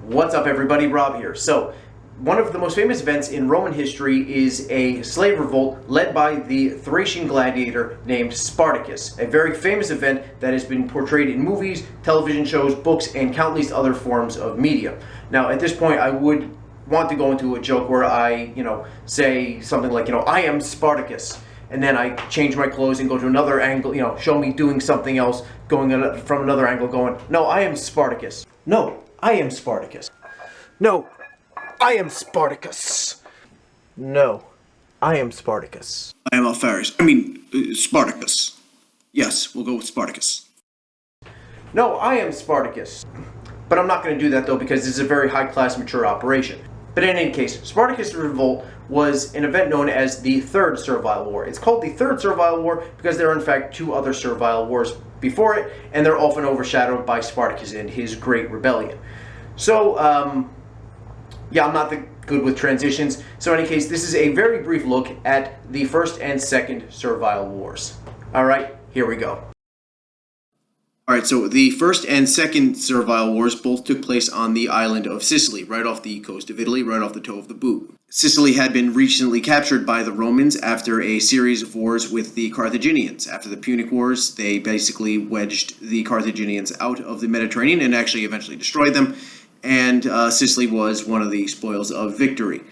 What's up, everybody? Rob here. So, one of the most famous events in Roman history is a slave revolt led by the Thracian gladiator named Spartacus, a very famous event that has been portrayed in movies, television shows, books, and countless other forms of media. Now, at this point, I would want to go into a joke where I, say something like, I am Spartacus. And then I change my clothes and go to another angle, show me doing something else, going from another angle, going, no, I am Spartacus. No, I am Spartacus. No, I am Spartacus. No, I am Spartacus. I am Spartacus. Yes, we'll go with Spartacus. No, I am Spartacus. But I'm not going to do that, though, because this is a very high-class, mature operation. But in any case, Spartacus' revolt was an event known as the Third Servile War. It's called the Third Servile War because there are in fact two other servile wars before it, and they're often overshadowed by Spartacus and his Great Rebellion. So, I'm not good with transitions. So in any case, this is a very brief look at the First and Second Servile Wars. Alright, here we go. Alright, so the First and Second Servile Wars both took place on the island of Sicily, right off the coast of Italy, right off the toe of the boot. Sicily had been recently captured by the Romans after a series of wars with the Carthaginians. After the Punic Wars, they basically wedged the Carthaginians out of the Mediterranean and actually eventually destroyed them, and Sicily was one of the spoils of victory.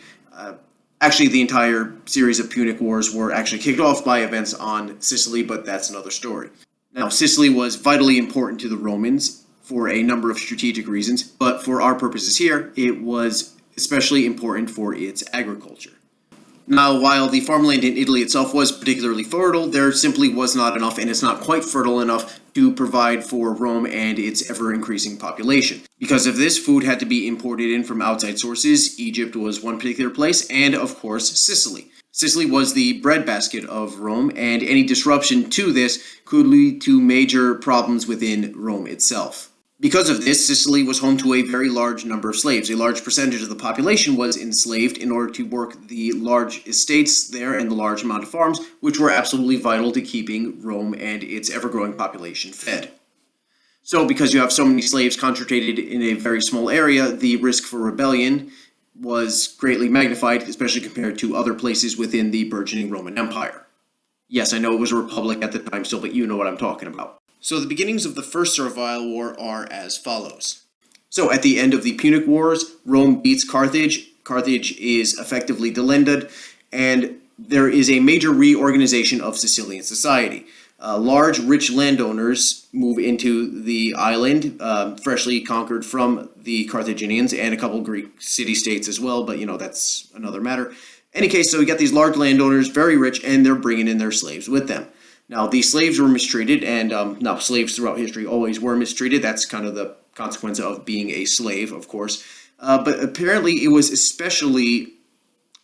Actually, the entire series of Punic Wars were actually kicked off by events on Sicily, but that's another story. Now, Sicily was vitally important to the Romans for a number of strategic reasons, but for our purposes here, it was especially important for its agriculture. Now, while the farmland in Italy itself was particularly fertile, there simply was not enough, and it's not quite fertile enough, to provide for Rome and its ever-increasing population. Because of this, food had to be imported in from outside sources. Egypt was one particular place, and of course, Sicily. Sicily was the breadbasket of Rome, and any disruption to this could lead to major problems within Rome itself. Because of this, Sicily was home to a very large number of slaves. A large percentage of the population was enslaved in order to work the large estates there and the large amount of farms, which were absolutely vital to keeping Rome and its ever-growing population fed. So because you have so many slaves concentrated in a very small area, the risk for rebellion was greatly magnified, especially compared to other places within the burgeoning Roman Empire. Yes, I know it was a republic at the time still, but you know what I'm talking about. So the beginnings of the First Servile War are as follows. So at the end of the Punic Wars, Rome beats Carthage. Carthage is effectively delended, and there is a major reorganization of Sicilian society. Large, rich landowners move into the island, freshly conquered from the Carthaginians, and a couple Greek city-states as well, but that's another matter. Any case, so we got these large landowners, very rich, and they're bringing in their slaves with them. Now, these slaves were mistreated, and now slaves throughout history always were mistreated. That's kind of the consequence of being a slave, of course. But apparently it was especially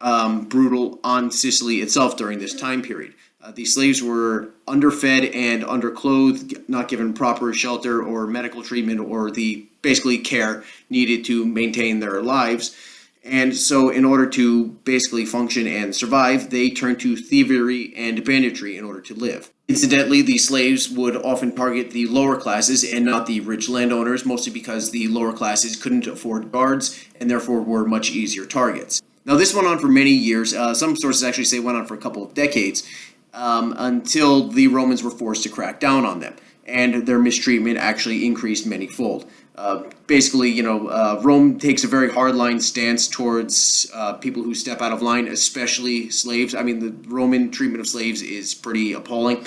brutal on Sicily itself during this time period. These slaves were underfed and underclothed, not given proper shelter or medical treatment or the basically care needed to maintain their lives. And so in order to basically function and survive, they turned to thievery and banditry in order to live. Incidentally, the slaves would often target the lower classes and not the rich landowners, mostly because the lower classes couldn't afford guards and therefore were much easier targets. Now, this went on for many years. Some sources actually say it went on for a couple of decades, until the Romans were forced to crack down on them, and their mistreatment actually increased manyfold. Rome takes a very hardline stance towards people who step out of line, especially slaves. I mean, the Roman treatment of slaves is pretty appalling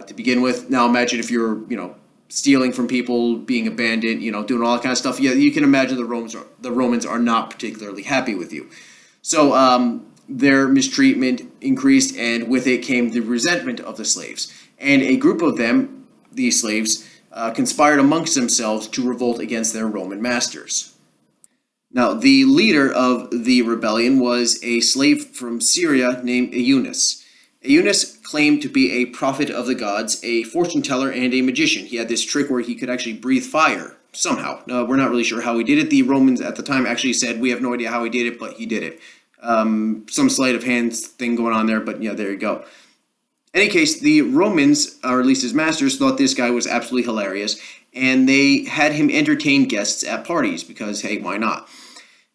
to begin with. Now, imagine if you're, stealing from people, being a bandit, doing all that kind of stuff. Yeah, you can imagine the Romans are not particularly happy with you. So their mistreatment increased, and with it came the resentment of the slaves. And a group of them, these slaves, conspired amongst themselves to revolt against their Roman masters. Now, the leader of the rebellion was a slave from Syria named Euenus. Euenus claimed to be a prophet of the gods, a fortune teller, and a magician. He had this trick where he could actually breathe fire, somehow. We're not really sure how he did it. The Romans at the time actually said, we have no idea how he did it, but he did it. Some sleight of hand thing going on there, but yeah, there you go. In any case, the Romans, or at least his masters, thought this guy was absolutely hilarious, and they had him entertain guests at parties because, hey, why not?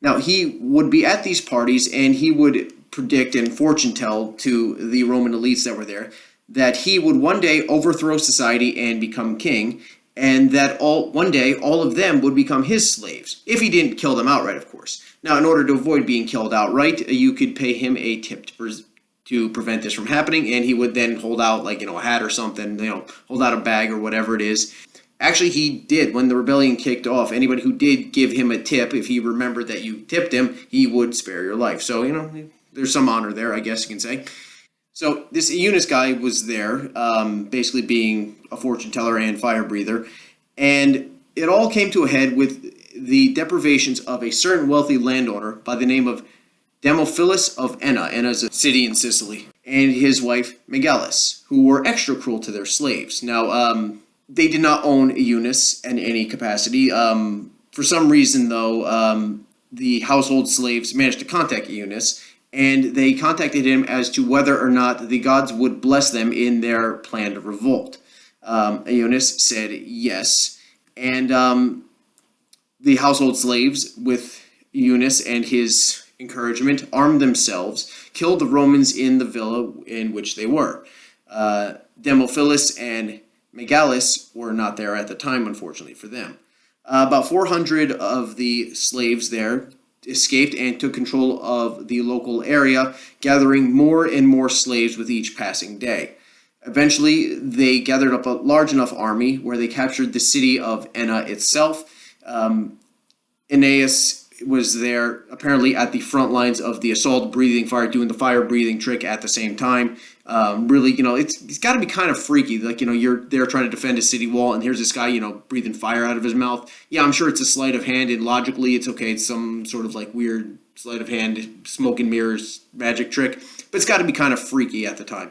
Now, he would be at these parties, and he would predict and fortune tell to the Roman elites that were there that he would one day overthrow society and become king, and that one day all of them would become his slaves, if he didn't kill them outright, of course. Now, in order to avoid being killed outright, you could pay him a tip to prevent this from happening, and he would then hold out, like, a hat or something, hold out a bag or whatever it is. Actually, he did. When the rebellion kicked off, anybody who did give him a tip, if he remembered that you tipped him, he would spare your life. So, there's some honor there, I guess you can say. So this Eunice guy was there, basically being a fortune teller and fire breather, and it all came to a head with the deprivations of a certain wealthy landowner by the name of Damophilus of Enna. Enna is a city in Sicily, and his wife Megalis, who were extra cruel to their slaves. Now, they did not own Eunice in any capacity. For some reason, though, the household slaves managed to contact Eunice, and they contacted him as to whether or not the gods would bless them in their planned revolt. Eunice said yes, and the household slaves, with Eunice and his encouragement, armed themselves, killed the Romans in the villa in which they were. Damophilus and Megalis were not there at the time, unfortunately for them. About 400 of the slaves there escaped and took control of the local area, gathering more and more slaves with each passing day. Eventually, they gathered up a large enough army where they captured the city of Enna itself. Aeneas was there apparently at the front lines of the assault, breathing fire, doing the fire breathing trick at the same time. Really, it's got to be kind of freaky. Like, you're there trying to defend a city wall, and here's this guy, breathing fire out of his mouth. Yeah, I'm sure it's a sleight of hand, and logically it's okay. It's some sort of like weird sleight of hand, smoke and mirrors magic trick, but it's got to be kind of freaky at the time.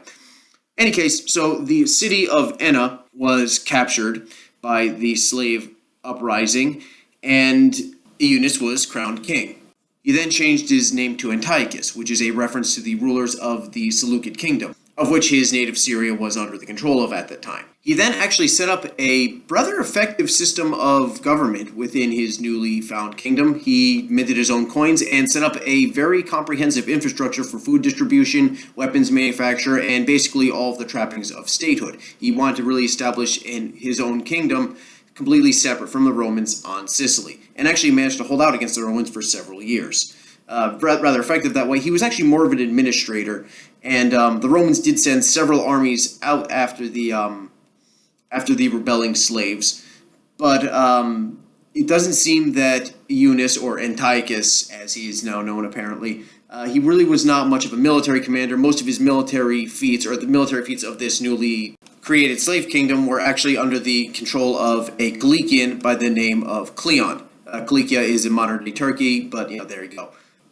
Any case, so the city of Enna was captured by the slave uprising, and Eunice was crowned king. He then changed his name to Antiochus, which is a reference to the rulers of the Seleucid kingdom, of which his native Syria was under the control of at that time. He then actually set up a rather effective system of government within his newly found kingdom. He minted his own coins and set up a very comprehensive infrastructure for food distribution, weapons manufacture, and basically all of the trappings of statehood. He wanted to really establish in his own kingdom, completely separate from the Romans on Sicily, and actually managed to hold out against the Romans for several years. Rather effective that way. He was actually more of an administrator, and the Romans did send several armies out after the rebelling slaves, but it doesn't seem that Eunice, or Antiochus, as he is now known apparently, he really was not much of a military commander. Most of his military feats, or the military feats of this newly created slave kingdom, were actually under the control of a Galician by the name of Cleon. Galicia is in modern-day Turkey, but there you go.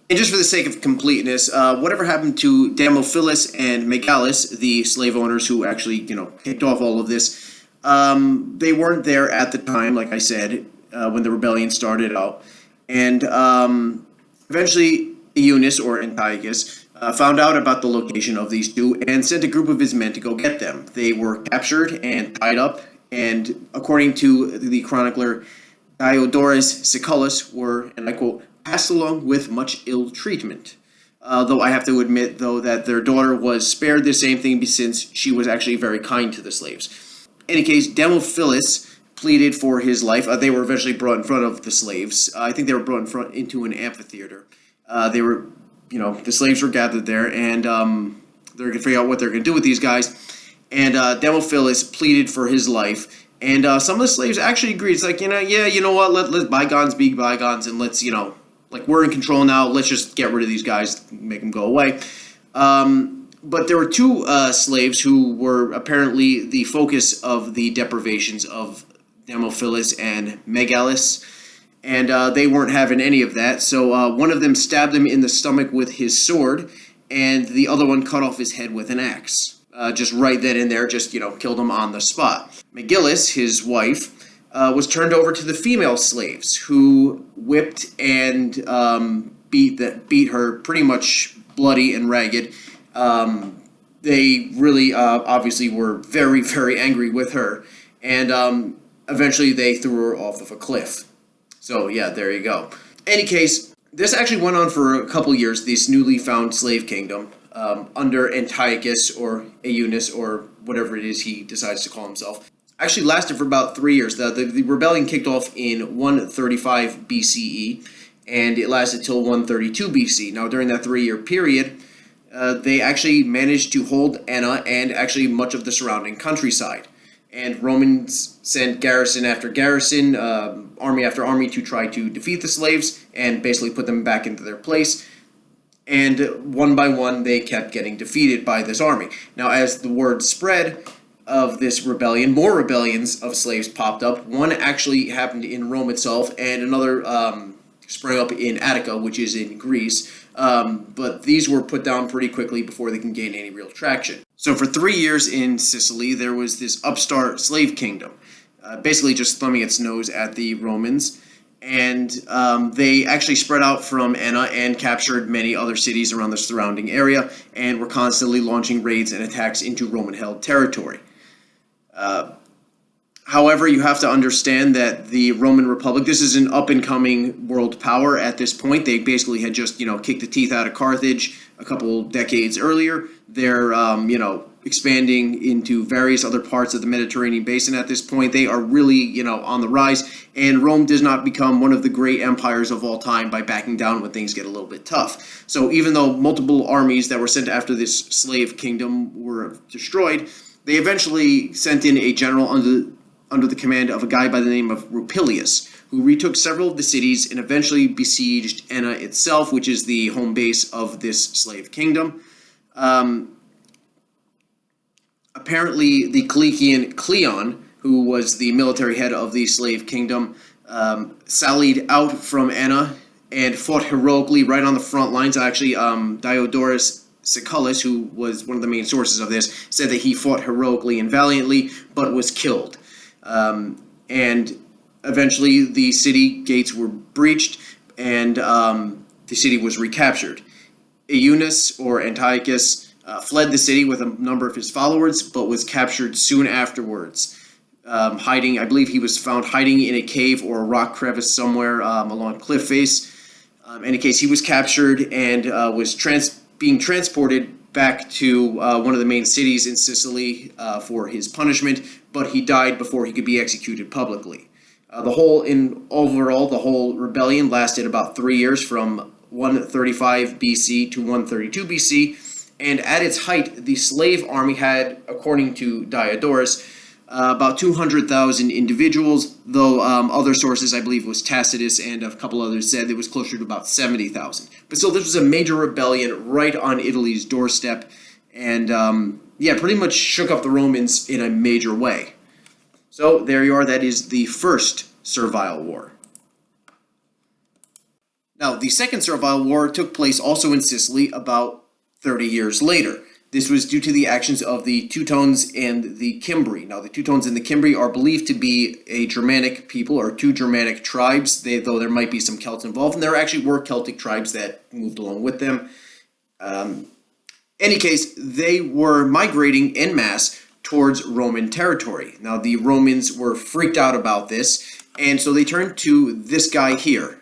And just for the sake of completeness, whatever happened to Damophilus and Megalis, the slave owners who actually, kicked off all of this, they weren't there at the time, like I said, when the rebellion started out. And eventually, Eunice, or Antiochus, found out about the location of these two and sent a group of his men to go get them. They were captured and tied up, and according to the chronicler Diodorus Siculus, were, and I quote, passed along with much ill treatment. Though I have to admit, though, that their daughter was spared the same thing since she was actually very kind to the slaves. In any case, Damophilus pleaded for his life. They were eventually brought in front of the slaves. I think they were brought in front into an amphitheater. The slaves were gathered there, and they're going to figure out what they're going to do with these guys. And Damophilus pleaded for his life, and some of the slaves actually agreed. It's like, you know what, let bygones be bygones, and let's, we're in control now, let's just get rid of these guys, make them go away. But there were two slaves who were apparently the focus of the deprivations of Damophilus and Megalis, and they weren't having any of that. So one of them stabbed him in the stomach with his sword, and the other one cut off his head with an axe. Just right then and there, just, killed him on the spot. Megalis, his wife, was turned over to the female slaves, who whipped and beat her pretty much bloody and ragged. They really obviously were very, very angry with her. And eventually they threw her off of a cliff. So yeah, there you go. Any case, this actually went on for a couple years, this newly found slave kingdom, under Antiochus or Eunice or whatever it is he decides to call himself. Actually lasted for about 3 years. The rebellion kicked off in 135 BCE, and it lasted till 132 BC. Now, during that 3-year period, they actually managed to hold Enna and actually much of the surrounding countryside. And Romans sent garrison after garrison, army after army to try to defeat the slaves and basically put them back into their place. And one by one, they kept getting defeated by this army. Now, as the word spread of this rebellion, more rebellions of slaves popped up. One actually happened in Rome itself, and another sprang up in Attica, which is in Greece. But these were put down pretty quickly before they can gain any real traction. So for 3 years in Sicily, there was this upstart slave kingdom, basically just thumbing its nose at the Romans. And they actually spread out from Enna and captured many other cities around the surrounding area, and were constantly launching raids and attacks into Roman-held territory. However, you have to understand that the Roman Republic, this is an up-and-coming world power at this point. They basically had just, kicked the teeth out of Carthage a couple decades earlier. They're, expanding into various other parts of the Mediterranean basin at this point. They are really, on the rise, and Rome does not become one of the great empires of all time by backing down when things get a little bit tough. So even though multiple armies that were sent after this slave kingdom were destroyed, they eventually sent in a general under the command of a guy by the name of Rupilius, who retook several of the cities and eventually besieged Enna itself, which is the home base of this slave kingdom. Apparently, the Cilician Cleon, who was the military head of the slave kingdom, sallied out from Enna and fought heroically right on the front lines. Actually, Diodorus Siculus, who was one of the main sources of this, said that he fought heroically and valiantly, but was killed. And eventually the city gates were breached, and the city was recaptured. Eunice, or Antiochus, fled the city with a number of his followers, but was captured soon afterwards. I believe he was found hiding in a cave or a rock crevice somewhere along a cliff face. In any case, he was captured and was being transported back to one of the main cities in Sicily for his punishment, but he died before he could be executed publicly. The whole rebellion lasted about 3 years, from 135 BC to 132 BC, and at its height, the slave army had, according to Diodorus, about 200,000 individuals, though other sources, I believe it was Tacitus and a couple others, said it was closer to about 70,000. But still, this was a major rebellion right on Italy's doorstep, and pretty much shook up the Romans in a major way. So there you are, that is the First Servile War. Now, the Second Servile War took place also in Sicily about 30 years later. This was due to the actions of the Teutones and the Cimbri. Now, the Teutones and the Cimbri are believed to be a Germanic people, or two Germanic tribes, though there might be some Celts involved, and there actually were Celtic tribes that moved along with them. Any case, they were migrating en masse towards Roman territory. Now, the Romans were freaked out about this, and so they turned to this guy here.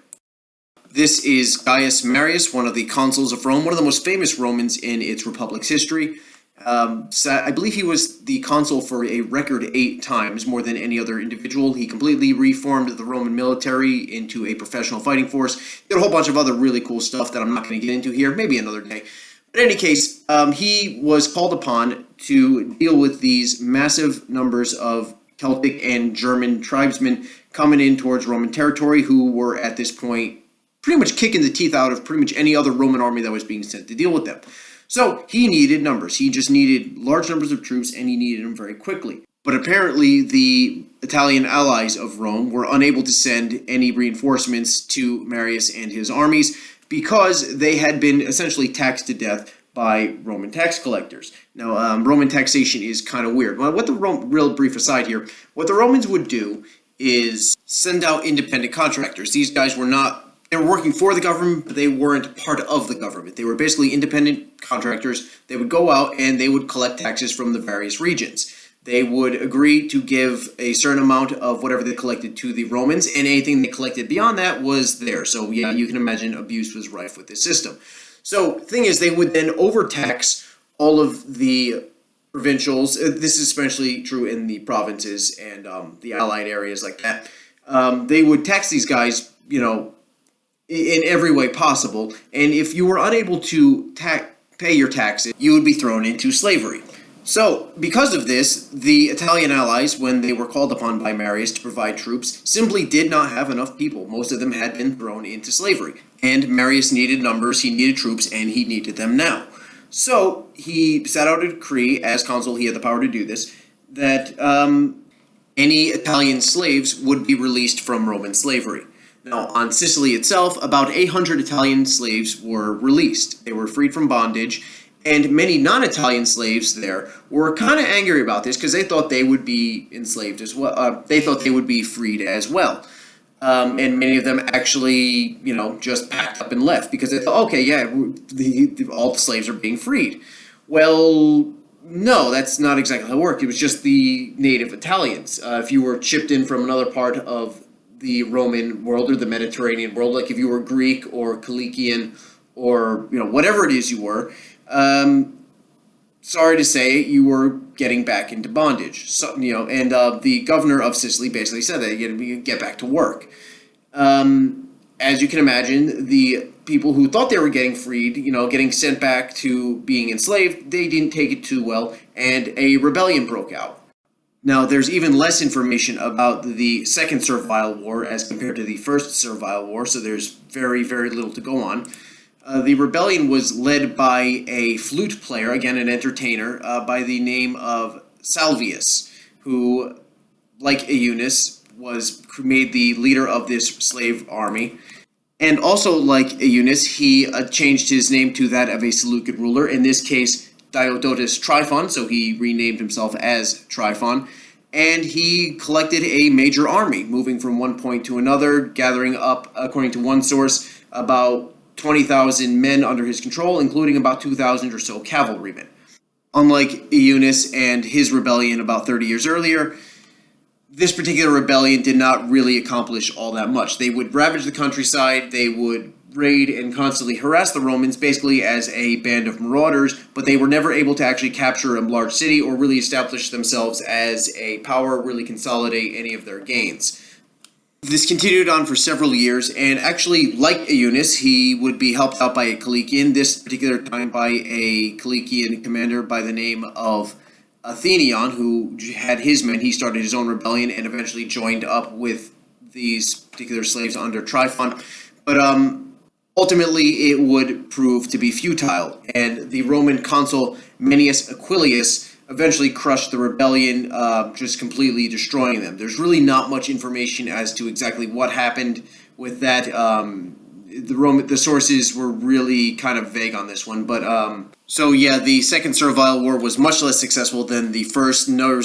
This is Caius Marius, one of the consuls of Rome, one of the most famous Romans in its republic's history. I believe he was the consul for a record 8 times, more than any other individual. He completely reformed the Roman military into a professional fighting force. Did a whole bunch of other really cool stuff that I'm not going to get into here, maybe another day. But in any case, he was called upon to deal with these massive numbers of Celtic and German tribesmen coming in towards Roman territory, who were at this point pretty much kicking the teeth out of pretty much any other Roman army that was being sent to deal with them. So he needed numbers. He just needed large numbers of troops, and he needed them very quickly. But apparently the Italian allies of Rome were unable to send any reinforcements to Marius and his armies because they had been essentially taxed to death by Roman tax collectors. Now, Roman taxation is kind of weird. Well, real brief aside here, what the Romans would do is send out independent contractors. These guys they were working for the government, but they weren't part of the government. They were basically independent contractors. They would go out and they would collect taxes from the various regions. They would agree to give a certain amount of whatever they collected to the Romans, and anything they collected beyond that was theirs. So yeah, you can imagine abuse was rife with this system. So the thing is, they would then overtax all of the provincials. This is especially true in the provinces and the allied areas like that. They would tax these guys, in every way possible. And if you were unable to pay your taxes, you would be thrown into slavery. So, because of this, the Italian allies, when they were called upon by Marius to provide troops, simply did not have enough people. Most of them had been thrown into slavery. And Marius needed numbers, he needed troops, and he needed them now. So, he set out a decree, as consul he had the power to do this, that any Italian slaves would be released from Roman slavery. Now, on Sicily itself, about 800 Italian slaves were released. They were freed from bondage, and many non-Italian slaves there were kind of angry about this because they thought they would be enslaved as well. They thought they would be freed as well. And many of them actually, just packed up and left because they thought, okay, yeah, all the slaves are being freed. Well, no, that's not exactly how it worked. It was just the native Italians. If you were chipped in from another part of the Roman world or the Mediterranean world, like if you were Greek or Cilician or whatever it is you were, sorry to say, you were getting back into bondage. So, and the governor of Sicily basically said that you get back to work. As you can imagine, the people who thought they were getting freed, getting sent back to being enslaved, they didn't take it too well, and a rebellion broke out. Now, there's even less information about the Second Servile War as compared to the First Servile War, so there's very, very little to go on. The rebellion was led by a flute player, again an entertainer, by the name of Salvius, who, like Eunice, was made the leader of this slave army. And also, like Eunice, he changed his name to that of a Seleucid ruler, in this case, Diodotus Tryphon, so he renamed himself as Tryphon, and he collected a major army, moving from one point to another, gathering up, according to one source, about 20,000 men under his control, including about 2,000 or so cavalrymen. Unlike Eunice and his rebellion about 30 years earlier, this particular rebellion did not really accomplish all that much. They would ravage the countryside, they would raid and constantly harass the Romans, basically as a band of marauders, but they were never able to actually capture a large city or really establish themselves as a power, really consolidate any of their gains. This continued on for several years, and actually, like Eunice, he would be helped out by a Cilician, this particular time by a Cilician commander by the name of Athenion, who had his men. He started his own rebellion and eventually joined up with these particular slaves under Tryphon. But ultimately, it would prove to be futile, and the Roman consul Manius Aquilius eventually crushed the rebellion, just completely destroying them. There's really not much information as to exactly what happened with that. The sources were really kind of vague on this one, but so yeah, the Second Servile War was much less successful than the first. There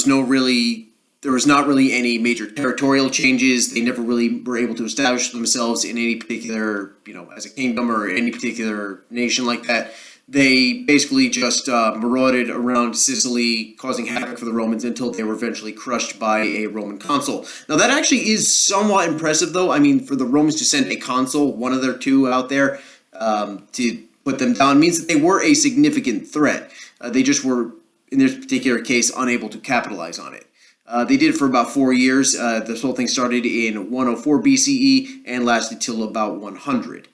was not really any major territorial changes. They never really were able to establish themselves in any particular, as a kingdom or any particular nation like that. They basically just marauded around Sicily, causing havoc for the Romans until they were eventually crushed by a Roman consul. Now, that actually is somewhat impressive, though. I mean, for the Romans to send a consul, one of their two out there, to put them down means that they were a significant threat. They just were, in this particular case, unable to capitalize on it. They did it for about 4 years. This whole thing started in 104 BCE and lasted till about 100.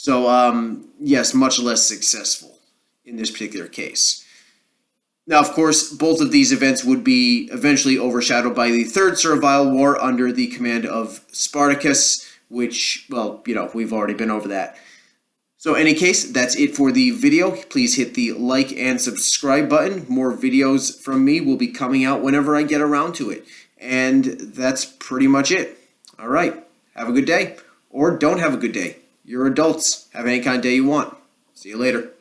So, yes, much less successful in this particular case. Now, of course, both of these events would be eventually overshadowed by the Third Servile War under the command of Spartacus, which, well, we've already been over that. So, in any case, that's it for the video. Please hit the like and subscribe button. More videos from me will be coming out whenever I get around to it. And that's pretty much it. All right. Have a good day, or don't have a good day. You're adults. Have any kind of day you want. See you later.